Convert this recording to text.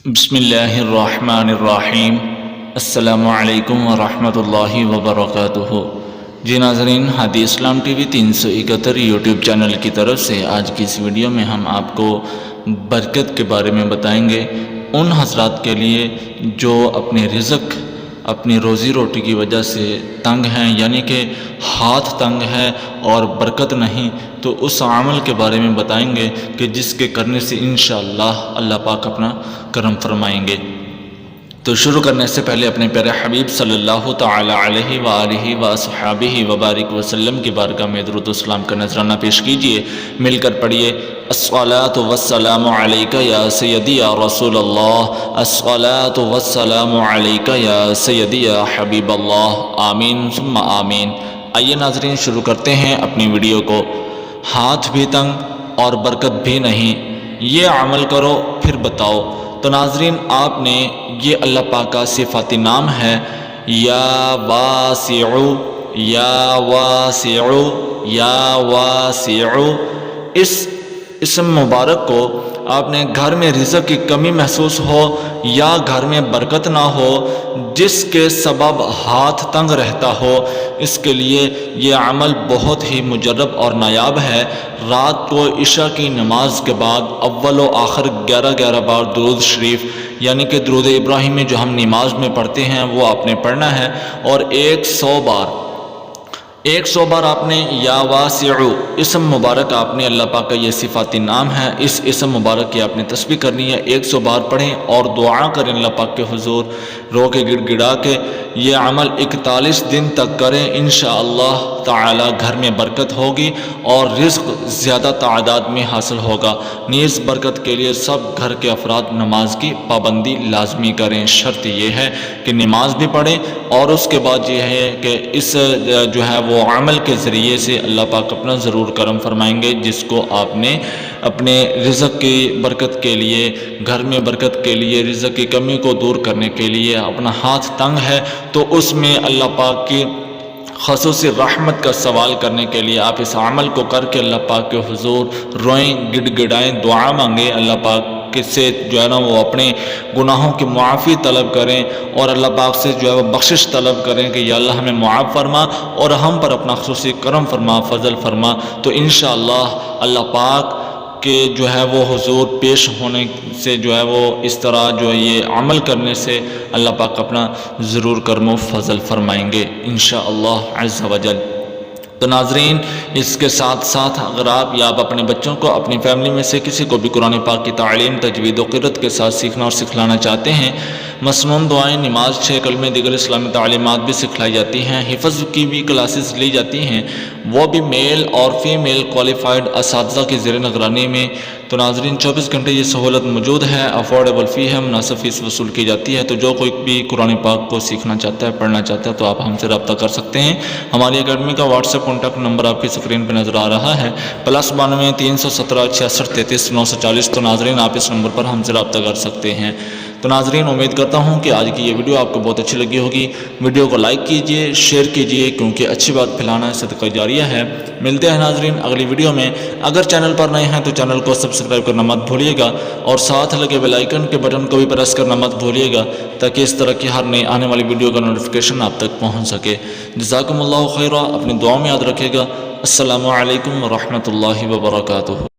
بسم اللہ الرحمن الرحیم۔ السلام علیکم ورحمۃ اللہ وبرکاتہ۔ جی ناظرین، ہادی اسلام ٹی وی 371 یوٹیوب چینل کی طرف سے آج کی اس ویڈیو میں ہم آپ کو برکت کے بارے میں بتائیں گے۔ ان حضرات کے لیے جو اپنے رزق، اپنی روزی روٹی کی وجہ سے تنگ ہیں، یعنی کہ ہاتھ تنگ ہے اور برکت نہیں، تو اس عمل کے بارے میں بتائیں گے کہ جس کے کرنے سے انشاءاللہ اللہ پاک اپنا کرم فرمائیں گے۔ تو شروع کرنے سے پہلے اپنے پیارے حبیب صلی اللہ تعالی علیہ وآلہ وصحبہ وبارک وسلم کی بارگاہ میں درود و سلام کا نذرانہ پیش کیجئے۔ مل کر پڑھیے: الصلاۃ والسلام علیک یا سیدی یا رسول اللہ، الصلاۃ والسلام علیک یا سیدی یا حبیب اللہ، آمین ثم آمین۔ آئیے ناظرین، شروع کرتے ہیں اپنی ویڈیو کو۔ ہاتھ بھی تنگ اور برکت بھی نہیں، یہ عمل کرو پھر بتاؤ۔ تو ناظرین، آپ نے یہ اللہ پاک کا صفاتی نام ہے، یا واسع، یا واسع، یا واسع۔ اس اسم مبارک کو آپ نے گھر میں رزق کی کمی محسوس ہو یا گھر میں برکت نہ ہو، جس کے سبب ہاتھ تنگ رہتا ہو، اس کے لیے یہ عمل بہت ہی مجرب اور نایاب ہے۔ رات کو عشاء کی نماز کے بعد اول و آخر 11 بار درود شریف، یعنی کہ درود ابراہیمی جو ہم نماز میں پڑھتے ہیں، وہ آپ نے پڑھنا ہے، اور 100 بار آپ نے یا واسع اسم مبارک، آپ نے اللہ پاک کا یہ صفاتی نام ہے، اس اسم مبارک کی آپ نے تسبیح کرنی ہے، 100 بار پڑھیں اور دعا کریں اللہ پاک کے حضور، رو کے گڑ گڑا کے۔ یہ عمل 41 دن تک کریں، انشاءاللہ تعالی گھر میں برکت ہوگی اور رزق زیادہ تعداد میں حاصل ہوگا۔ نیز برکت کے لیے سب گھر کے افراد نماز کی پابندی لازمی کریں۔ شرط یہ ہے کہ نماز بھی پڑھیں، اور اس کے بعد یہ ہے کہ اس جو ہے وہ عمل کے ذریعے سے اللہ پاک اپنا ضرور کرم فرمائیں گے، جس کو آپ نے اپنے رزق کی برکت کے لیے، گھر میں برکت کے لیے، رزق کی کمی کو دور کرنے کے لیے اپنا ہاتھ تنگ ہے، تو اس میں اللہ پاک کی خصوصی رحمت کا سوال کرنے کے لیے آپ اس عمل کو کر کے اللہ پاک کے حضور روئیں، گڑ گڑائیں، دعا مانگیں، اللہ پاک سے جو ہے نا وہ اپنے گناہوں کی معافی طلب کریں، اور اللہ پاک سے جو ہے وہ بخشش طلب کریں کہ یا اللہ ہمیں معاف فرما اور ہم پر اپنا خصوصی کرم فرما، فضل فرما۔ تو انشاءاللہ اللہ پاک کہ جو ہے وہ حضور پیش ہونے سے جو ہے وہ اس طرح جو ہے یہ عمل کرنے سے اللہ پاک اپنا ضرور کرم و فضل فرمائیں گے انشاءاللہ عز و جل۔ تو ناظرین، اس کے ساتھ ساتھ اگر آپ یا آپ اپنے بچوں کو، اپنی فیملی میں سے کسی کو بھی قرآن پاک کی تعلیم، تجوید و قرأت کے ساتھ سیکھنا اور سکھلانا چاہتے ہیں، مسنون دعائیں، نماز، 6 کلمے، دیگر اسلامی تعلیمات بھی سکھلائی جاتی ہیں، حفظ کی بھی کلاسز لی جاتی ہیں، وہ بھی میل اور فیمیل کوالیفائڈ اساتذہ کی زیر نگرانی میں۔ تو ناظرین، 24 گھنٹے یہ سہولت موجود ہے، افورڈیبل فی ہے، مناسب فیس وصول کی جاتی ہے۔ تو جو کوئی بھی قرآن پاک کو سیکھنا چاہتا ہے، پڑھنا چاہتا ہے، تو آپ ہم سے رابطہ کر سکتے ہیں۔ ہماری اکیڈمی کا واٹس ایپ کانٹیکٹ نمبر آپ کی اسکرین پہ نظر آ رہا ہے، +92 317 66 33 940۔ تو ناظرین، آپ اس نمبر پر ہم سے رابطہ کر سکتے ہیں۔ تو ناظرین، امید کرتا ہوں کہ آج کی یہ ویڈیو آپ کو بہت اچھی لگی ہوگی۔ ویڈیو کو لائک کیجئے، شیئر کیجئے، کیونکہ اچھی بات پھیلانا صدقہ جاریہ ہے۔ ملتے ہیں ناظرین اگلی ویڈیو میں۔ اگر چینل پر نئے ہیں تو چینل کو سبسکرائب کرنا مت بھولیے گا، اور ساتھ لگے بیل آئیکن کے بٹن کو بھی پریس کرنا مت بھولیے گا، تاکہ اس طرح کی ہر نئی آنے والی ویڈیو کا نوٹیفیکیشن آپ تک پہنچ سکے۔ جزاکم اللہ خیرہ، اپنی دعاؤں میں یاد رکھے گا۔ السلام علیکم ورحمۃ اللہ وبرکاتہ۔